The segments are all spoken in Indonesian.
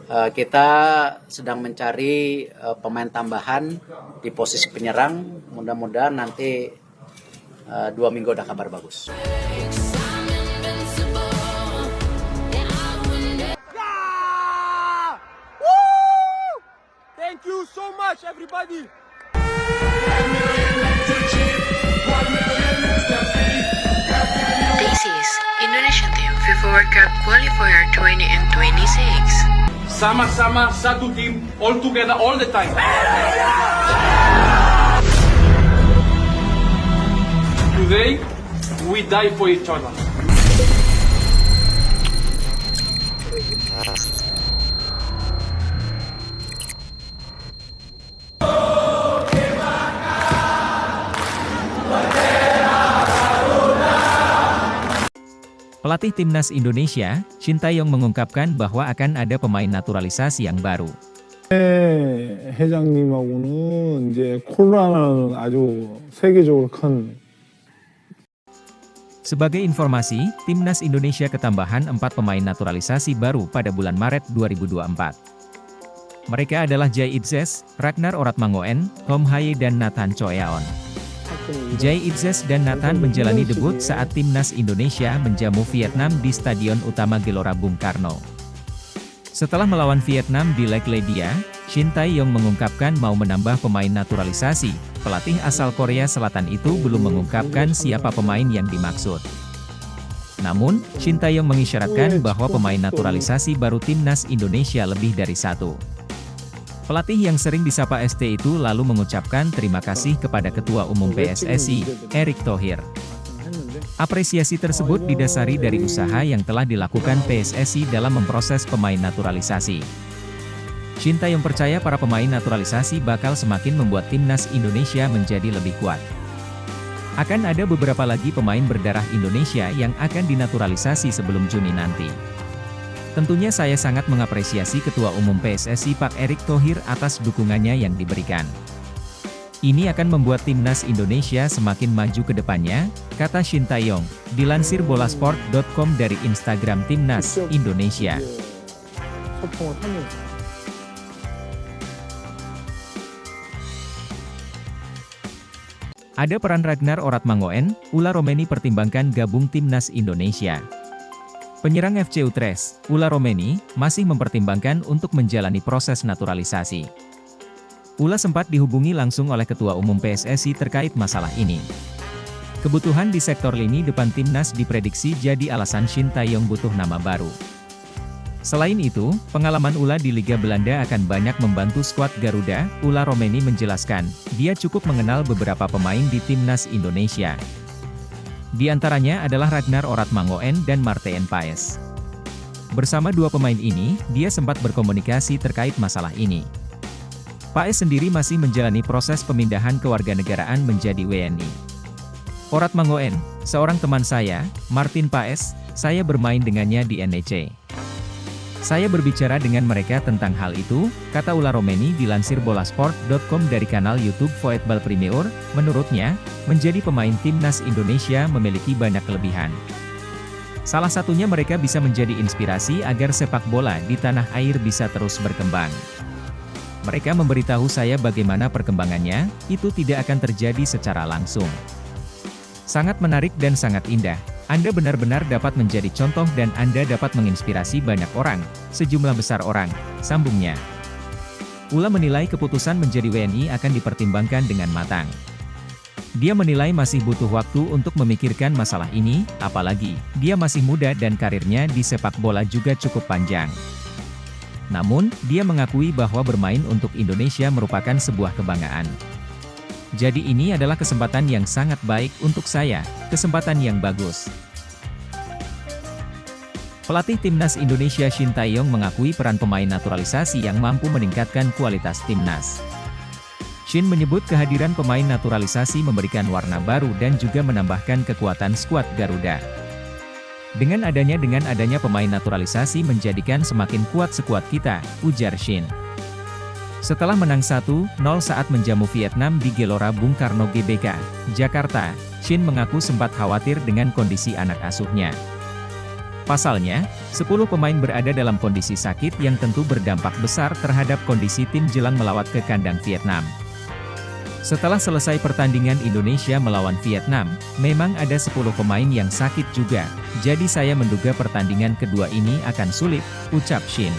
Kita sedang mencari pemain tambahan di posisi penyerang. Mudah-mudahan nanti 2 minggu ada kabar bagus. Thank you so much, everybody. This is Indonesian Team FIFA World Cup Qualifier 2026. Sama-sama satu tim, all together, all the time. Today, we die for each other. Pelatih Timnas Indonesia, Shin Tae-yong mengungkapkan bahwa akan ada pemain naturalisasi yang baru. 회장님하고는 이제 코로나는 아주 세계적으로 큰 Sebagai informasi, Timnas Indonesia ketambahan 4 pemain naturalisasi baru pada bulan Maret 2024. Mereka adalah Jai Itzes, Ragnar Oratmangoen, Hom Haye dan Nathan Choeaon. Jai Itzes dan Nathan menjalani debut saat Timnas Indonesia menjamu Vietnam di Stadion Utama Gelora Bung Karno. Setelah melawan Vietnam di leg Ledia, Shin Tae-yong mengungkapkan mau menambah pemain naturalisasi. Pelatih asal Korea Selatan itu belum mengungkapkan siapa pemain yang dimaksud. Namun, Shin Tae-yong mengisyaratkan bahwa pemain naturalisasi baru Timnas Indonesia lebih dari 1. Pelatih yang sering disapa ST itu lalu mengucapkan terima kasih kepada Ketua Umum PSSI, Erick Thohir. Apresiasi tersebut didasari dari usaha yang telah dilakukan PSSI dalam memproses pemain naturalisasi. Shin Tae-yong percaya para pemain naturalisasi bakal semakin membuat Timnas Indonesia menjadi lebih kuat. Akan ada beberapa lagi pemain berdarah Indonesia yang akan dinaturalisasi sebelum Juni nanti. Tentunya saya sangat mengapresiasi Ketua Umum PSSI Pak Erick Thohir atas dukungannya yang diberikan. Ini akan membuat Timnas Indonesia semakin maju ke depannya, kata Shin Tae-yong, dilansir bolasport.com dari Instagram Timnas Indonesia. 소통을 하면서 Ada peran Ragnar Oratmangoen, Ula Romeni pertimbangkan gabung Timnas Indonesia. Penyerang FC Utrecht, Ula Romeni, masih mempertimbangkan untuk menjalani proses naturalisasi. Ula sempat dihubungi langsung oleh Ketua Umum PSSI terkait masalah ini. Kebutuhan di sektor lini depan Timnas diprediksi jadi alasan Shin Tae-yong butuh nama baru. Selain itu, pengalaman Ula di Liga Belanda akan banyak membantu skuad Garuda. Ula Romeni menjelaskan, dia cukup mengenal beberapa pemain di Timnas Indonesia. Di antaranya adalah Ragnar Oratmangoen dan Martijn Paes. Bersama dua pemain ini, dia sempat berkomunikasi terkait masalah ini. Paes sendiri masih menjalani proses pemindahan kewarganegaraan menjadi WNI. Oratmangoen, seorang teman saya, Martin Paes, saya bermain dengannya di NEC. Saya berbicara dengan mereka tentang hal itu, kata Ula Romeni dilansir bolasport.com dari kanal YouTube Voetbal Premier. Menurutnya, menjadi pemain Timnas Indonesia memiliki banyak kelebihan. Salah satunya mereka bisa menjadi inspirasi agar sepak bola di tanah air bisa terus berkembang. Mereka memberitahu saya bagaimana perkembangannya, itu tidak akan terjadi secara langsung. Sangat menarik dan sangat indah. Anda benar-benar dapat menjadi contoh dan Anda dapat menginspirasi banyak orang, sejumlah besar orang, sambungnya. Ula menilai keputusan menjadi WNI akan dipertimbangkan dengan matang. Dia menilai masih butuh waktu untuk memikirkan masalah ini, apalagi, dia masih muda dan karirnya di sepak bola juga cukup panjang. Namun, dia mengakui bahwa bermain untuk Indonesia merupakan sebuah kebanggaan. Jadi ini adalah kesempatan yang sangat baik untuk saya, kesempatan yang bagus. Pelatih Timnas Indonesia Shin Tae-yong mengakui peran pemain naturalisasi yang mampu meningkatkan kualitas timnas. Shin menyebut kehadiran pemain naturalisasi memberikan warna baru dan juga menambahkan kekuatan skuad Garuda. Dengan adanya pemain naturalisasi menjadikan semakin kuat skuad kita, ujar Shin. Setelah menang 1-0 saat menjamu Vietnam di Gelora Bung Karno GBK, Jakarta, Shin mengaku sempat khawatir dengan kondisi anak asuhnya. Pasalnya, 10 pemain berada dalam kondisi sakit yang tentu berdampak besar terhadap kondisi tim jelang melawat ke kandang Vietnam. Setelah selesai pertandingan Indonesia melawan Vietnam, memang ada 10 pemain yang sakit juga, jadi saya menduga pertandingan kedua ini akan sulit, ucap Shin.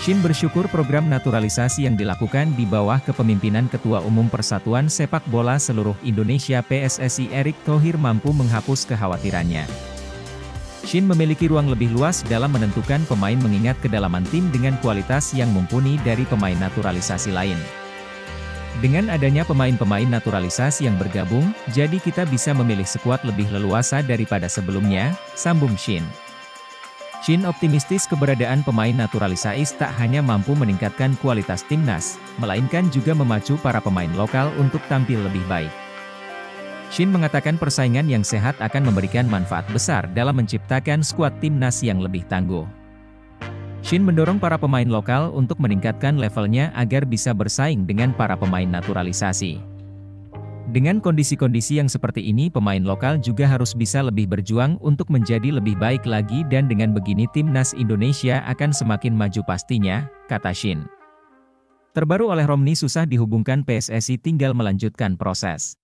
Shin bersyukur program naturalisasi yang dilakukan di bawah kepemimpinan Ketua Umum Persatuan Sepak Bola Seluruh Indonesia PSSI Erick Thohir mampu menghapus kekhawatirannya. Shin memiliki ruang lebih luas dalam menentukan pemain mengingat kedalaman tim dengan kualitas yang mumpuni dari pemain naturalisasi lain. Dengan adanya pemain-pemain naturalisasi yang bergabung, jadi kita bisa memilih skuad lebih leluasa daripada sebelumnya, sambung Shin. Shin optimistis keberadaan pemain naturalisasi tak hanya mampu meningkatkan kualitas timnas, melainkan juga memacu para pemain lokal untuk tampil lebih baik. Shin mengatakan persaingan yang sehat akan memberikan manfaat besar dalam menciptakan skuad timnas yang lebih tangguh. Shin mendorong para pemain lokal untuk meningkatkan levelnya agar bisa bersaing dengan para pemain naturalisasi. Dengan kondisi-kondisi yang seperti ini pemain lokal juga harus bisa lebih berjuang untuk menjadi lebih baik lagi dan dengan begini timnas Indonesia akan semakin maju pastinya, kata Shin. Terbaru oleh Romney susah dihubungkan PSSI tinggal melanjutkan proses.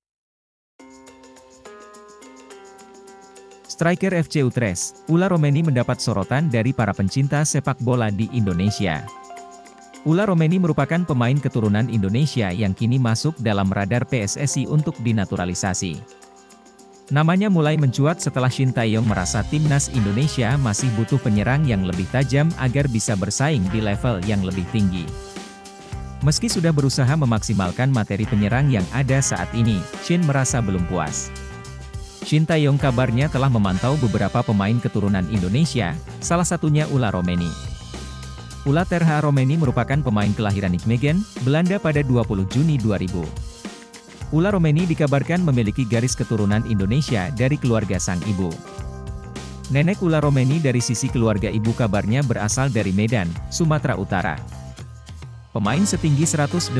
Striker FC Utrecht, Ula Romeni mendapat sorotan dari para pencinta sepak bola di Indonesia. Ula Romeni merupakan pemain keturunan Indonesia yang kini masuk dalam radar PSSI untuk dinaturalisasi. Namanya mulai mencuat setelah Shin Tae-yong merasa timnas Indonesia masih butuh penyerang yang lebih tajam agar bisa bersaing di level yang lebih tinggi. Meski sudah berusaha memaksimalkan materi penyerang yang ada saat ini, Shin merasa belum puas. Shin Tae-yong kabarnya telah memantau beberapa pemain keturunan Indonesia, salah satunya Ula Romeni. Ula Terha Romeni merupakan pemain kelahiran Nijmegen, Belanda pada 20 Juni 2000. Ula Romeni dikabarkan memiliki garis keturunan Indonesia dari keluarga sang ibu. Nenek Ula Romeni dari sisi keluarga ibu kabarnya berasal dari Medan, Sumatera Utara. Pemain setinggi 185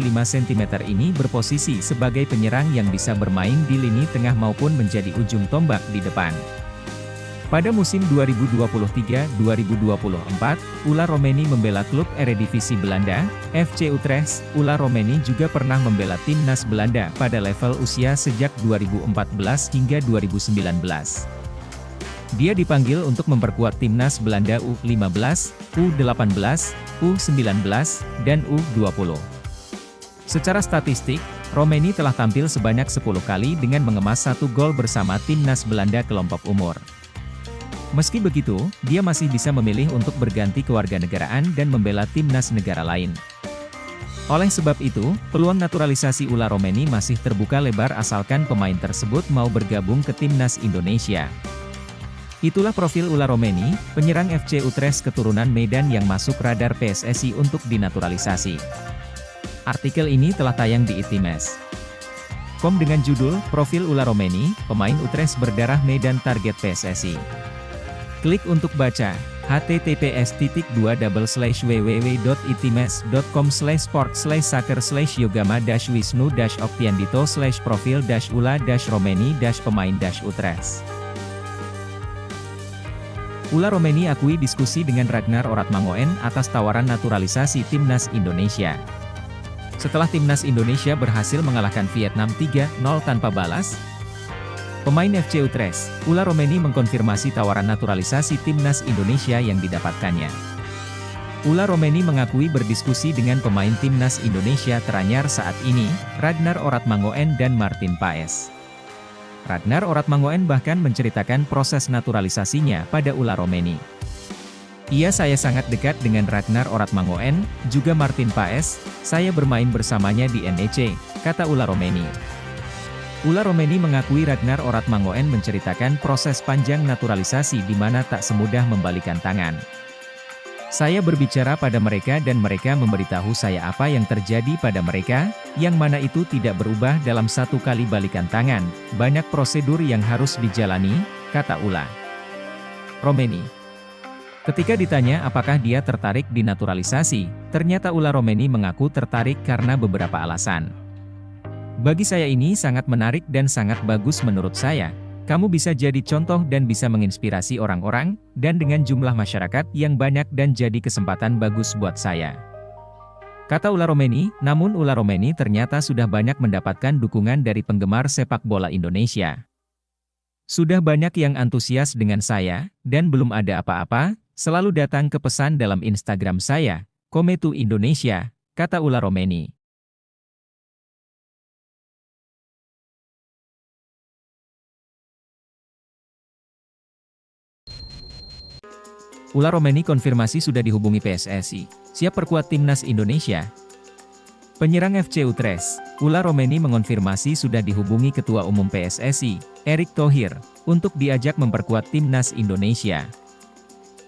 cm ini berposisi sebagai penyerang yang bisa bermain di lini tengah maupun menjadi ujung tombak di depan. Pada musim 2023-2024, Ula Romeni membela klub Eredivisie Belanda, FC Utrecht. Ula Romeni juga pernah membela timnas Belanda pada level usia sejak 2014 hingga 2019. Dia dipanggil untuk memperkuat timnas Belanda U15, U18, U19, dan U20. Secara statistik, Romeni telah tampil sebanyak 10 kali dengan mengemas 1 gol bersama timnas Belanda kelompok umur. Meski begitu, dia masih bisa memilih untuk berganti kewarganegaraan dan membela timnas negara lain. Oleh sebab itu, peluang naturalisasi Ula Romeni masih terbuka lebar asalkan pemain tersebut mau bergabung ke timnas Indonesia. Itulah profil Ula Romeni, penyerang FC Utrecht keturunan Medan yang masuk radar PSSI untuk dinaturalisasi. Artikel ini telah tayang di itimes.com dengan judul, Profil Ula Romeni, pemain Utrecht berdarah Medan target PSSI. Klik untuk baca, https://www.itimes.com/sport/soccer/yogama-wisnu-optiandito/profil-ula-romeni-pemain-utrecht. Ula Romeni akui diskusi dengan Ragnar Oratmangoen atas tawaran naturalisasi timnas Indonesia. Setelah timnas Indonesia berhasil mengalahkan Vietnam 3-0 tanpa balas, pemain FC Utrecht, Ula Romeni mengkonfirmasi tawaran naturalisasi timnas Indonesia yang didapatkannya. Ula Romeni mengakui berdiskusi dengan pemain timnas Indonesia teranyar saat ini, Ragnar Oratmangoen dan Martin Paes. Ragnar Oratmangoen bahkan menceritakan proses naturalisasinya pada Ula Romeni. Saya sangat dekat dengan Ragnar Oratmangoen, juga Martin Paes, saya bermain bersamanya di NEC, kata Ula Romeni. Ula Romeni mengakui Ragnar Oratmangoen menceritakan proses panjang naturalisasi di mana tak semudah membalikan tangan. Saya berbicara pada mereka dan mereka memberitahu saya apa yang terjadi pada mereka, yang mana itu tidak berubah dalam satu kali balikan tangan, banyak prosedur yang harus dijalani, kata Ula Romeni. Ketika ditanya apakah dia tertarik dinaturalisasi, ternyata Ula Romeni mengaku tertarik karena beberapa alasan. Bagi saya ini sangat menarik dan sangat bagus menurut saya, kamu bisa jadi contoh dan bisa menginspirasi orang-orang, dan dengan jumlah masyarakat yang banyak dan jadi kesempatan bagus buat saya. Kata Ula Romeni, namun Ula Romeni ternyata sudah banyak mendapatkan dukungan dari penggemar sepak bola Indonesia. Sudah banyak yang antusias dengan saya, dan belum ada apa-apa, selalu datang ke pesan dalam Instagram saya, Kometu Indonesia, kata Ula Romeni. Ula Romeni konfirmasi sudah dihubungi PSSI, siap perkuat timnas Indonesia. Penyerang FC Utrecht, Ula Romeni mengonfirmasi sudah dihubungi Ketua Umum PSSI, Erick Thohir, untuk diajak memperkuat timnas Indonesia.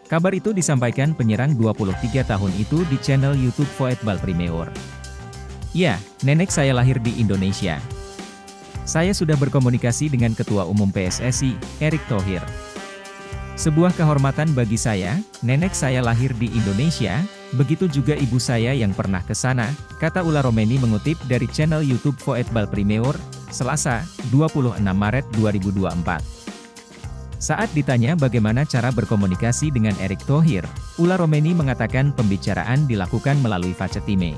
Kabar itu disampaikan penyerang 23 tahun itu di channel YouTube Football Premier. Ya, nenek saya lahir di Indonesia. Saya sudah berkomunikasi dengan Ketua Umum PSSI, Erick Thohir. Sebuah kehormatan bagi saya, nenek saya lahir di Indonesia, begitu juga ibu saya yang pernah ke sana, kata Ula Romeni mengutip dari channel YouTube Football Premier, Selasa, 26 Maret 2024. Saat ditanya bagaimana cara berkomunikasi dengan Erick Thohir, Ula Romeni mengatakan pembicaraan dilakukan melalui Facetime.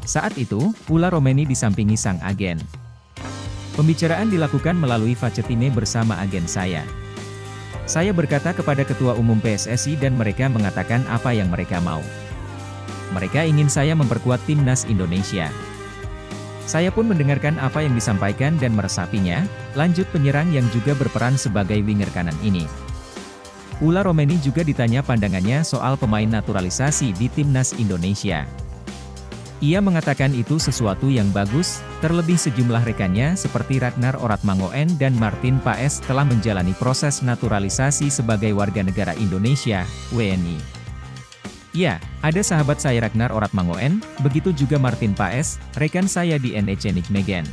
Saat itu, Ula Romeni disampingi sang agen. Pembicaraan dilakukan melalui Facetime bersama agen saya. Saya berkata kepada Ketua Umum PSSI dan mereka mengatakan apa yang mereka mau. Mereka ingin saya memperkuat timnas Indonesia. Saya pun mendengarkan apa yang disampaikan dan meresapinya, lanjut penyerang yang juga berperan sebagai winger kanan ini. Ula Romeni juga ditanya pandangannya soal pemain naturalisasi di timnas Indonesia. Ia mengatakan itu sesuatu yang bagus, terlebih sejumlah rekannya seperti Ragnar Oratmangoen dan Martin Paes telah menjalani proses naturalisasi sebagai warga negara Indonesia, WNI. Ya, ada sahabat saya Ragnar Oratmangoen, begitu juga Martin Paes, rekan saya di NEC Nijmegen.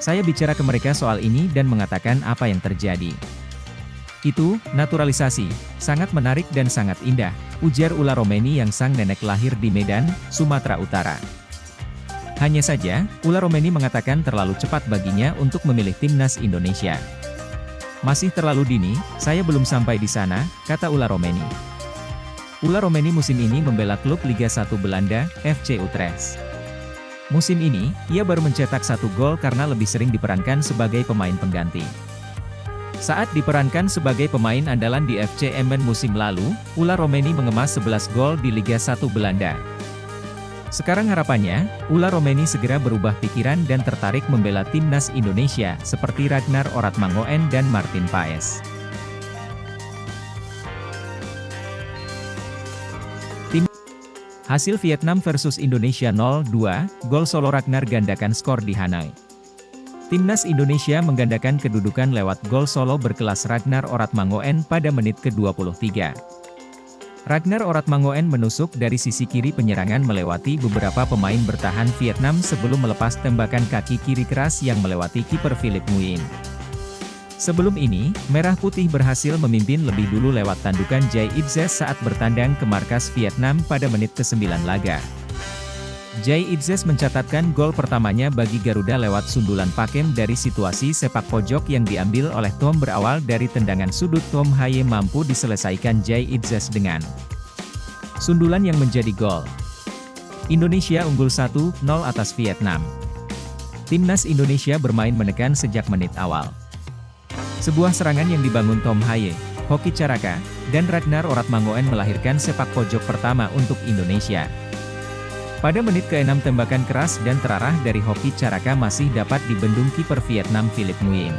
Saya bicara ke mereka soal ini dan mengatakan apa yang terjadi. Itu, naturalisasi, sangat menarik dan sangat indah, ujar Ula Romeni yang sang nenek lahir di Medan, Sumatera Utara. Hanya saja, Ula Romeni mengatakan terlalu cepat baginya untuk memilih timnas Indonesia. Masih terlalu dini, saya belum sampai di sana, kata Ula Romeni. Ula Romeni musim ini membela klub Liga 1 Belanda, FC Utrecht. Musim ini, ia baru mencetak 1 gol karena lebih sering diperankan sebagai pemain pengganti. Saat diperankan sebagai pemain andalan di FC Emmen musim lalu, Ula Romeni mengemas 11 gol di Liga 1 Belanda. Sekarang harapannya, Ula Romeni segera berubah pikiran dan tertarik membela timnas Indonesia seperti Ragnar Oratmangoen dan Martin Paes. Hasil Vietnam versus Indonesia 0-2, gol solo Ragnar gandakan skor di Hanoi. Timnas Indonesia menggandakan kedudukan lewat gol solo berkelas Ragnar Oratmangoen pada menit ke-23. Ragnar Oratmangoen menusuk dari sisi kiri penyerangan melewati beberapa pemain bertahan Vietnam sebelum melepas tembakan kaki kiri keras yang melewati kiper Philip Nguyen. Sebelum ini, Merah Putih berhasil memimpin lebih dulu lewat tandukan Jay Itzes saat bertandang ke markas Vietnam pada menit ke-9 laga. Jay Itzes mencatatkan gol pertamanya bagi Garuda lewat sundulan Pakem dari situasi sepak pojok yang diambil oleh Tom berawal dari tendangan sudut Tom Haye mampu diselesaikan Jay Itzes dengan sundulan yang menjadi gol. Indonesia unggul 1-0 atas Vietnam. Timnas Indonesia bermain menekan sejak menit awal. Sebuah serangan yang dibangun Tom Haye, Hoki Caraka, dan Ragnar Oratmangoen melahirkan sepak pojok pertama untuk Indonesia. Pada menit ke-6 tembakan keras dan terarah dari Hoki Caraka masih dapat dibendung kiper Vietnam Philip Nguyen.